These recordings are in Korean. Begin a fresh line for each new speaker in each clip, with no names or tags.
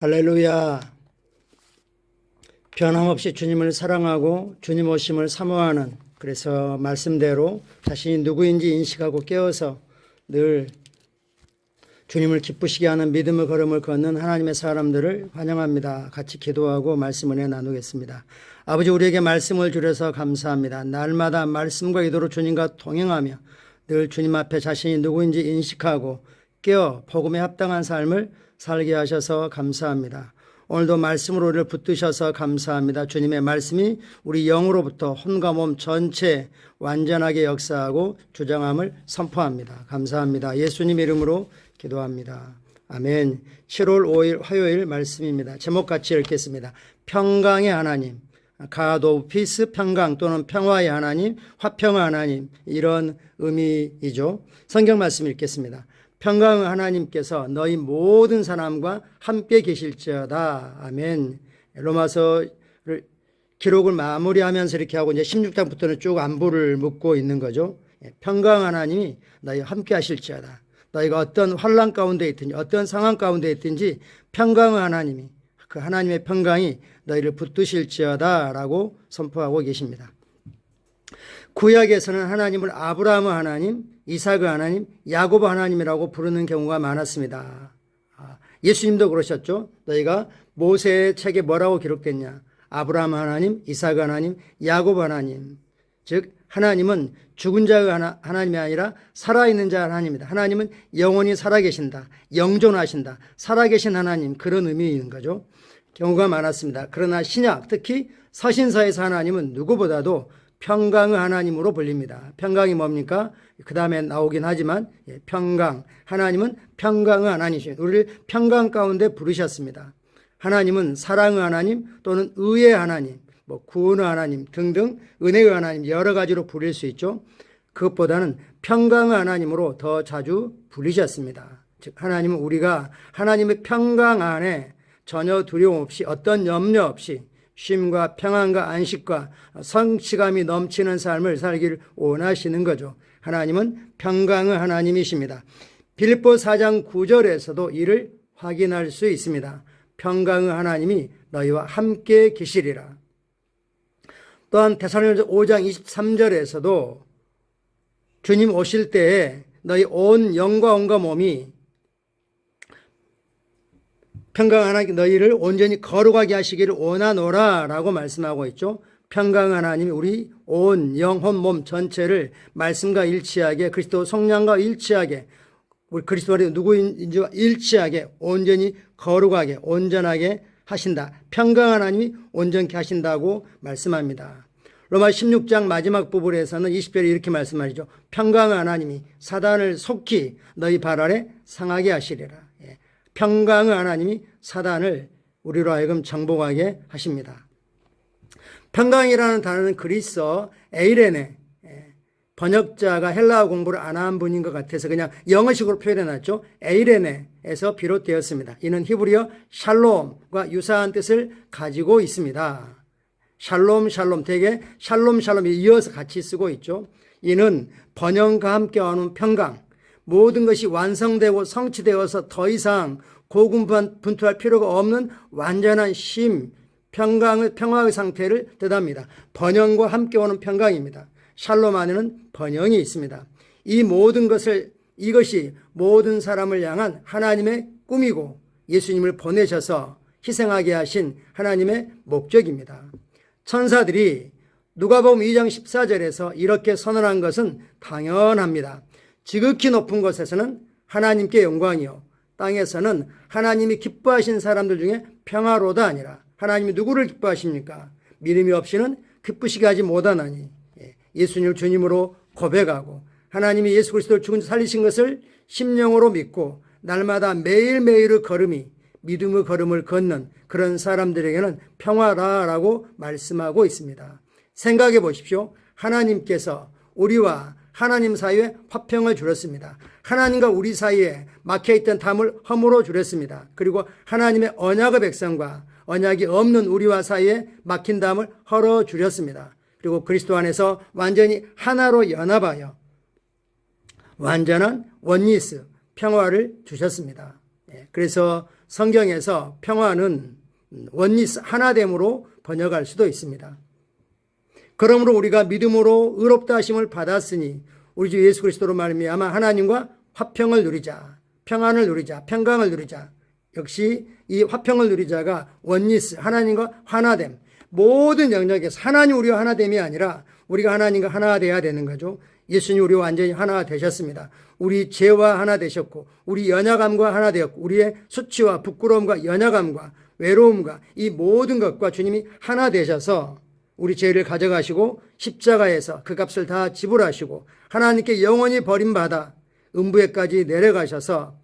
할렐루야. 변함없이 주님을 사랑하고 주님 오심을 사모하는, 그래서 말씀대로 자신이 누구인지 인식하고 깨어서 늘 주님을 기쁘시게 하는 믿음의 걸음을 걷는 하나님의 사람들을 환영합니다. 같이 기도하고 말씀 은혜 나누겠습니다. 아버지, 우리에게 말씀을 주셔서 감사합니다. 날마다 말씀과 기도로 주님과 동행하며 늘 주님 앞에 자신이 누구인지 인식하고 깨어 복음에 합당한 삶을 살게 하셔서 감사합니다. 오늘도 말씀으로 우리를 붙드셔서 감사합니다. 주님의 말씀이 우리 영으로부터 혼과 몸 전체 완전하게 역사하고 주장함을 선포합니다. 감사합니다. 예수님 이름으로 기도합니다. 아멘. 7월 5일 화요일 말씀입니다. 제목 같이 읽겠습니다. 평강의 하나님, God of Peace, 평강 또는 평화의 하나님, 화평의 하나님, 이런 의미이죠. 성경 말씀 읽겠습니다. 평강의 하나님께서 너희 모든 사람과 함께 계실지어다. 아멘. 로마서를 기록을 마무리하면서 이렇게 하고 이제 16장부터는 쭉 안부를 묻고 있는 거죠. 평강 하나님이 너희 함께 하실지어다. 너희가 어떤 환난 가운데 있든지 어떤 상황 가운데 있든지 평강의 하나님이, 그 하나님의 평강이 너희를 붙드실지어다 라고 선포하고 계십니다. 구약에서는 하나님을 아브라함의 하나님, 이삭의 하나님, 야곱의 하나님이라고 부르는 경우가 많았습니다. 예수님도 그러셨죠. 너희가 모세의 책에 뭐라고 기록됐냐? 아브라함 하나님, 이삭의 하나님, 야곱 하나님. 즉 하나님은 죽은 자의 하나님이 아니라 살아있는 자의 하나님입니다. 하나님은 영원히 살아계신다, 영존하신다, 살아계신 하나님, 그런 의미인 거죠. 경우가 많았습니다. 그러나 신약, 특히 서신서에서 하나님은 누구보다도 평강의 하나님으로 불립니다. 평강이 뭡니까? 그 다음에 나오긴 하지만 평강, 하나님은 평강의 하나님이십니다. 우리를 평강 가운데 부르셨습니다. 하나님은 사랑의 하나님 또는 의의 하나님, 구원의 하나님 등등 은혜의 하나님 여러 가지로 부릴 수 있죠. 그것보다는 평강의 하나님으로 더 자주 불리셨습니다. 즉 하나님은 우리가 하나님의 평강 안에 전혀 두려움 없이 어떤 염려 없이 쉼과 평안과 안식과 성취감이 넘치는 삶을 살기를 원하시는 거죠. 하나님은 평강의 하나님이십니다. 빌립보 4장 9절에서도 이를 확인할 수 있습니다. 평강의 하나님이 너희와 함께 계시리라. 또한 데살로니가서 5장 23절에서도 주님 오실 때에 너희 온 영과 온과 몸이 평강 하나님 너희를 온전히 거룩하게 하시기를 원하노라 라고 말씀하고 있죠. 평강 하나님이 우리 온 영혼 몸 전체를 말씀과 일치하게, 그리스도 성령과 일치하게, 우리 그리스도가 누구인지와 일치하게 온전히 거룩하게 온전하게 하신다. 평강 하나님이 온전케 하신다고 말씀합니다. 로마 16장 마지막 부분에서는 20절에 이렇게 말씀하시죠. 평강의 하나님이 사단을 속히 너희 발 아래 상하게 하시리라. 평강의 하나님이 사단을 우리로 하여금 정복하게 하십니다. 평강이라는 단어는 그리스어 에이레네, 번역자가 헬라어 공부를 안 한 분인 것 같아서 그냥 영어식으로 표현해놨죠. 에이레네에서 비롯되었습니다. 이는 히브리어 샬롬과 유사한 뜻을 가지고 있습니다. 샬롬 샬롬, 대개 샬롬 샬롬이 이어서 같이 쓰고 있죠. 이는 번영과 함께하는 평강, 모든 것이 완성되고 성취되어서 더 이상 고군분투할 필요가 없는 완전한 쉼, 평화의 상태를 뜻합니다. 번영과 함께 오는 평강입니다. 샬롬 안에는 번영이 있습니다. 이것이 모든 사람을 향한 하나님의 꿈이고 예수님을 보내셔서 희생하게 하신 하나님의 목적입니다. 천사들이 누가복음 2장 14절에서 이렇게 선언한 것은 당연합니다. 지극히 높은 곳에서는 하나님께 영광이요, 땅에서는 하나님이 기뻐하신 사람들 중에 평화로다 아니라. 하나님이 누구를 기뻐하십니까? 믿음이 없이는 기쁘시게 하지 못하나니. 예수님을 주님으로 고백하고 하나님이 예수 그리스도를 죽은 살리신 것을 심령으로 믿고 날마다 매일매일의 걸음이 믿음의 걸음을 걷는 그런 사람들에게는 평화다라고 말씀하고 있습니다. 생각해 보십시오. 하나님께서 우리와 하나님 사이에 화평을 주셨습니다. 하나님과 우리 사이에 막혀있던 담을 허물어 주셨습니다. 그리고 하나님의 언약의 백성과 언약이 없는 우리와 사이에 막힌 담을 헐어 주셨습니다. 그리고 그리스도 안에서 완전히 하나로 연합하여 완전한 원리스, 평화를 주셨습니다. 그래서 성경에서 평화는 원리스 하나됨으로 번역할 수도 있습니다. 그러므로 우리가 믿음으로 의롭다 하심을 받았으니 우리 주 예수 그리스도로 말미암아 하나님과 화평을 누리자, 평안을 누리자, 평강을 누리자. 역시 이 화평을 누리자가 원리스, 하나님과 하나됨, 모든 영역에서 하나님 우리와 하나됨이 아니라 우리가 하나님과 하나 돼야 되는 거죠. 예수님 우리와 완전히 하나 되셨습니다. 우리 죄와 하나 되셨고 우리 연약함과 하나 되었고 우리의 수치와 부끄러움과 연약함과 외로움과 이 모든 것과 주님이 하나 되셔서 우리 죄를 가져가시고 십자가에서 그 값을 다 지불하시고 하나님께 영원히 버림받아 음부에까지 내려가셔서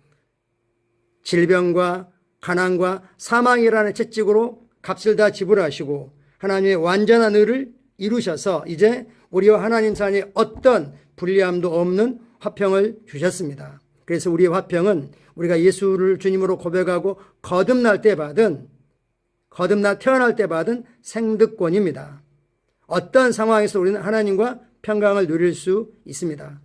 질병과 가난과 사망이라는 채찍으로 값을 다 지불하시고 하나님의 완전한 의를 이루셔서 이제 우리와 하나님 사이에 어떤 불리함도 없는 화평을 주셨습니다. 그래서 우리의 화평은 우리가 예수를 주님으로 고백하고 거듭날 때 받은, 태어날 때 받은 생득권입니다. 어떤 상황에서 우리는 하나님과 평강을 누릴 수 있습니다.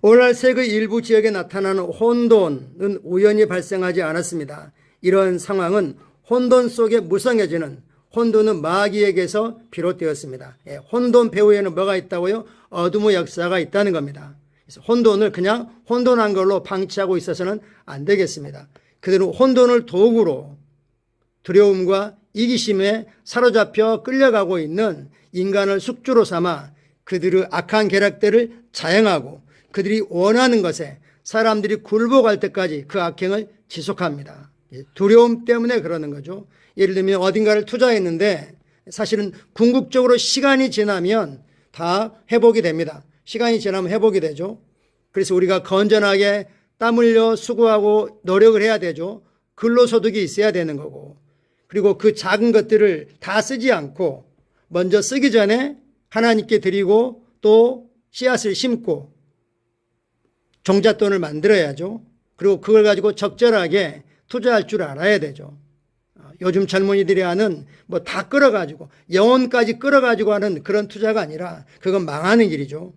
오늘날 세계 일부 지역에 나타나는 혼돈은 우연히 발생하지 않았습니다. 이런 상황은 혼돈 속에 무성해지는 혼돈은 마귀에게서 비롯되었습니다. 혼돈 배후에는 뭐가 있다고요? 어둠의 역사가 있다는 겁니다. 그래서 혼돈을 그냥 혼돈한 걸로 방치하고 있어서는 안 되겠습니다. 그대로 혼돈을 도구로 두려움과 이기심에 사로잡혀 끌려가고 있는 인간을 숙주로 삼아 그들의 악한 계략들을 자행하고 그들이 원하는 것에 사람들이 굴복할 때까지 그 악행을 지속합니다. 두려움 때문에 그러는 거죠. 예를 들면 어딘가를 투자했는데 사실은 궁극적으로 시간이 지나면 다 회복이 됩니다. 시간이 지나면 회복이 되죠. 그래서 우리가 건전하게 땀 흘려 수고하고 노력을 해야 되죠. 근로소득이 있어야 되는 거고 그리고 그 작은 것들을 다 쓰지 않고 먼저 쓰기 전에 하나님께 드리고 또 씨앗을 심고 종잣돈을 만들어야죠. 그리고 그걸 가지고 적절하게 투자할 줄 알아야 되죠. 요즘 젊은이들이 하는 뭐 다 끌어가지고 영혼까지 끌어가지고 하는 그런 투자가 아니라 그건 망하는 길이죠.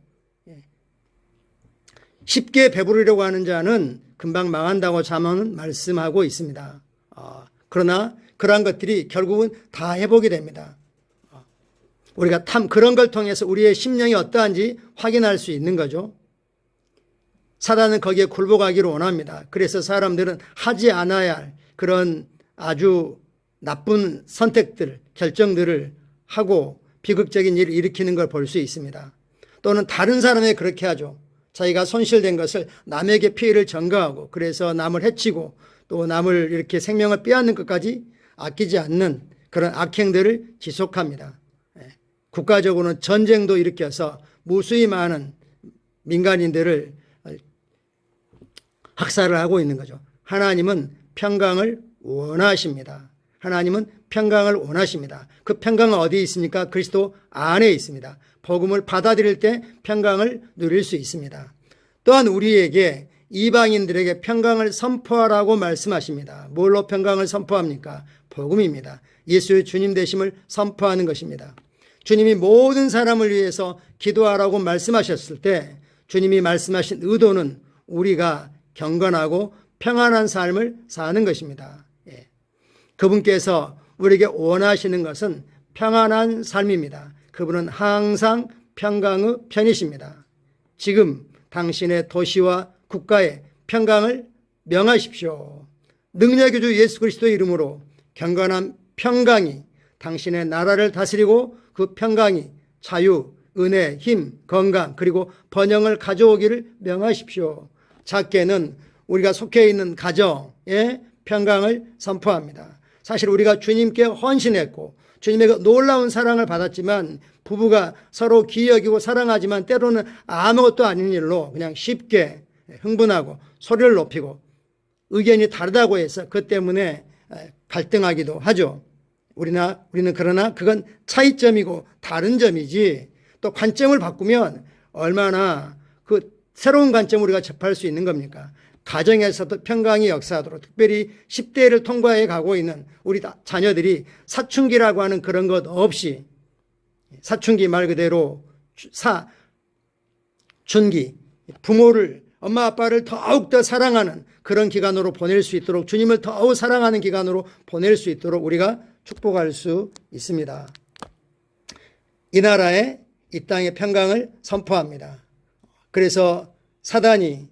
쉽게 배부르려고 하는 자는 금방 망한다고 잠언은 말씀하고 있습니다. 그러나 그러한 것들이 결국은 다 회복이 됩니다. 우리가 그런 걸 통해서 우리의 심령이 어떠한지 확인할 수 있는 거죠. 사단은 거기에 굴복하기를 원합니다. 그래서 사람들은 하지 않아야 할 그런 아주 나쁜 선택들, 결정들을 하고 비극적인 일을 일으키는 걸 볼 수 있습니다. 또는 다른 사람에게 그렇게 하죠. 자기가 손실된 것을 남에게 피해를 전가하고 그래서 남을 해치고 또 남을 이렇게 생명을 빼앗는 것까지 아끼지 않는 그런 악행들을 지속합니다. 국가적으로는 전쟁도 일으켜서 무수히 많은 민간인들을 학살을 하고 있는 거죠. 하나님은 평강을 원하십니다. 하나님은 평강을 원하십니다. 그 평강은 어디에 있습니까? 그리스도 안에 있습니다. 복음을 받아들일 때 평강을 누릴 수 있습니다. 또한 우리에게 이방인들에게 평강을 선포하라고 말씀하십니다. 뭘로 평강을 선포합니까? 복음입니다. 예수의 주님 되심을 선포하는 것입니다. 주님이 모든 사람을 위해서 기도하라고 말씀하셨을 때 주님이 말씀하신 의도는 우리가 경건하고 평안한 삶을 사는 것입니다. 그분께서 우리에게 원하시는 것은 평안한 삶입니다. 그분은 항상 평강의 편이십니다. 지금 당신의 도시와 국가에 평강을 명하십시오. 능력의 주 예수 그리스도의 이름으로 경건한 평강이 당신의 나라를 다스리고 그 평강이 자유, 은혜, 힘, 건강 그리고 번영을 가져오기를 명하십시오. 작게는 우리가 속해 있는 가정에 평강을 선포합니다. 사실 우리가 주님께 헌신했고 주님의 놀라운 사랑을 받았지만 부부가 서로 귀히 여기고 사랑하지만 때로는 아무것도 아닌 일로 그냥 쉽게 흥분하고 소리를 높이고 의견이 다르다고 해서 그것 때문에 갈등하기도 하죠. 우리는 그러나 그건 차이점이고 다른 점이지 또 관점을 바꾸면 얼마나 그 새로운 관점을 우리가 접할 수 있는 겁니까? 가정에서도 평강이 역사하도록 특별히 10대를 통과해 가고 있는 우리 자녀들이 사춘기라고 하는 그런 것 없이 사춘기 말 그대로 사춘기 부모를 엄마 아빠를 더욱더 사랑하는 그런 기간으로 보낼 수 있도록, 주님을 더욱 사랑하는 기간으로 보낼 수 있도록 우리가 축복할 수 있습니다. 이 나라에, 이 땅의 평강을 선포합니다. 그래서 사단이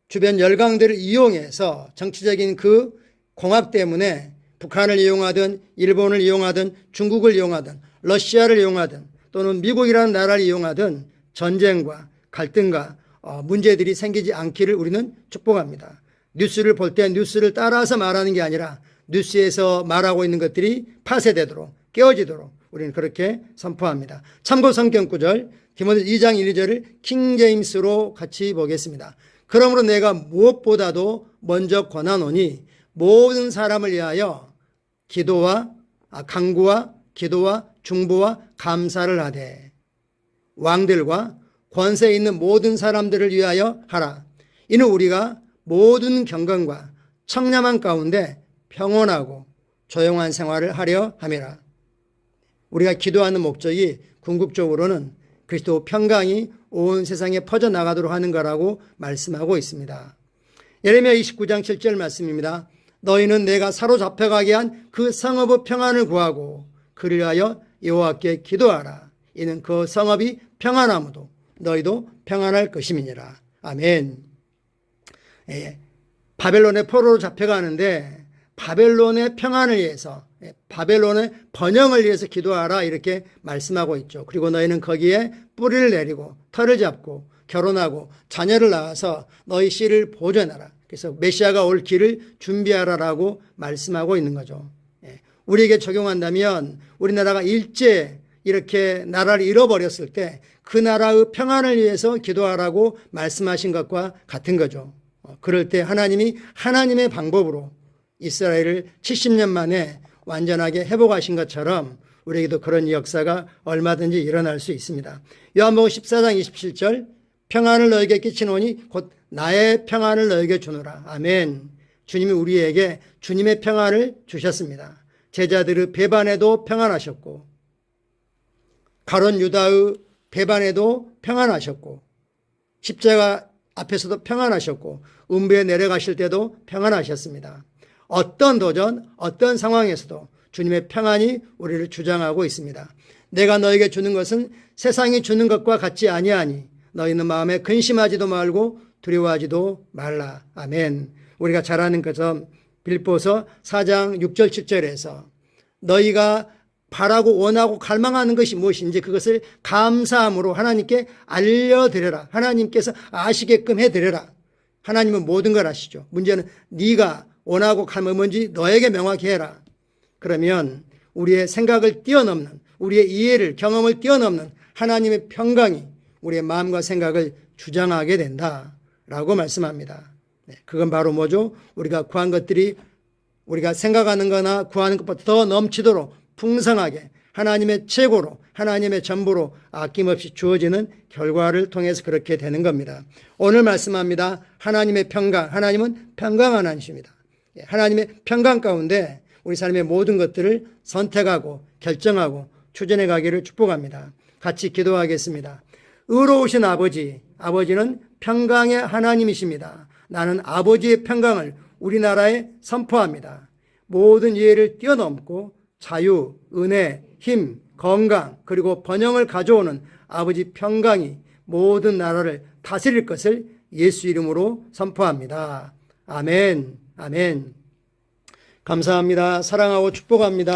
주변 열강들을 이용해서 정치적인 그 공학 때문에 북한을 이용하든 일본을 이용하든 중국을 이용하든 러시아를 이용하든 또는 미국이라는 나라를 이용하든 전쟁과 갈등과 문제들이 생기지 않기를 우리는 축복합니다. 뉴스를 볼 때 뉴스를 따라서 말하는 게 아니라 뉴스에서 말하고 있는 것들이 파쇄되도록, 깨어지도록 우리는 그렇게 선포합니다. 참고 성경 구절 디모데 2장 1, 2절을 킹제임스로 같이 보겠습니다. 그러므로 내가 무엇보다도 먼저 권하노니 모든 사람을 위하여 간구와 기도와 중보와 감사를 하되 왕들과 권세 있는 모든 사람들을 위하여 하라. 이는 우리가 모든 경건과 청렴한 가운데 평온하고 조용한 생활을 하려 함이라. 우리가 기도하는 목적이 궁극적으로는 그리스도 평강이 온 세상에 퍼져나가도록 하는 거라고 말씀하고 있습니다. 예레미야 29장 7절 말씀입니다. 너희는 내가 사로잡혀가게 한 그 성읍의 평안을 구하고 그를 위하여 여호와께 기도하라. 이는 그 성읍이 평안하므로 너희도 평안할 것임이니라. 아멘. 바벨론의 포로로 잡혀가는데 바벨론의 평안을 위해서, 바벨론의 번영을 위해서 기도하라 이렇게 말씀하고 있죠. 그리고 너희는 거기에 뿌리를 내리고 터를 잡고 결혼하고 자녀를 낳아서 너희 씨를 보존하라. 그래서 메시아가 올 길을 준비하라라고 말씀하고 있는 거죠. 우리에게 적용한다면 우리나라가 일제 이렇게 나라를 잃어버렸을 때 그 나라의 평안을 위해서 기도하라고 말씀하신 것과 같은 거죠. 그럴 때 하나님이 하나님의 방법으로 이스라엘을 70년 만에 완전하게 회복하신 것처럼 우리에게도 그런 역사가 얼마든지 일어날 수 있습니다. 요한복음 14장 27절 평안을 너에게 끼치노니 곧 나의 평안을 너에게 주노라. 아멘. 주님이 우리에게 주님의 평안을 주셨습니다. 제자들의 배반에도 평안하셨고 가룟 유다의 배반에도 평안하셨고 십자가 앞에서도 평안하셨고 음부에 내려가실 때도 평안하셨습니다. 어떤 도전, 어떤 상황에서도 주님의 평안이 우리를 주장하고 있습니다. 내가 너에게 주는 것은 세상이 주는 것과 같지 아니하니 너희는 마음에 근심하지도 말고 두려워하지도 말라. 아멘. 우리가 잘 아는 것처럼 빌보서 4장 6절 7절에서 너희가 바라고 원하고 갈망하는 것이 무엇인지 그것을 감사함으로 하나님께 알려드려라. 하나님께서 아시게끔 해드려라. 하나님은 모든 걸 아시죠. 문제는 네가 원하고 갈망이 뭔지 너에게 명확히 해라. 그러면 우리의 생각을 뛰어넘는, 우리의 이해를, 경험을 뛰어넘는 하나님의 평강이 우리의 마음과 생각을 주장하게 된다라고 말씀합니다. 그건 바로 뭐죠? 우리가 구한 것들이 우리가 생각하는 거나 구하는 것보다 더 넘치도록 풍성하게 하나님의 최고로, 하나님의 전부로 아낌없이 주어지는 결과를 통해서 그렇게 되는 겁니다. 오늘 말씀합니다. 하나님의 평강, 하나님은 평강 하나님이십니다. 하나님의 평강 가운데 우리 삶의 모든 것들을 선택하고 결정하고 추진해 가기를 축복합니다. 같이 기도하겠습니다. 의로우신 아버지, 아버지는 평강의 하나님이십니다. 나는 아버지의 평강을 우리나라에 선포합니다. 모든 이해를 뛰어넘고 자유, 은혜, 힘, 건강 그리고 번영을 가져오는 아버지 평강이 모든 나라를 다스릴 것을 예수 이름으로 선포합니다. 아멘. 아멘. 감사합니다. 사랑하고 축복합니다.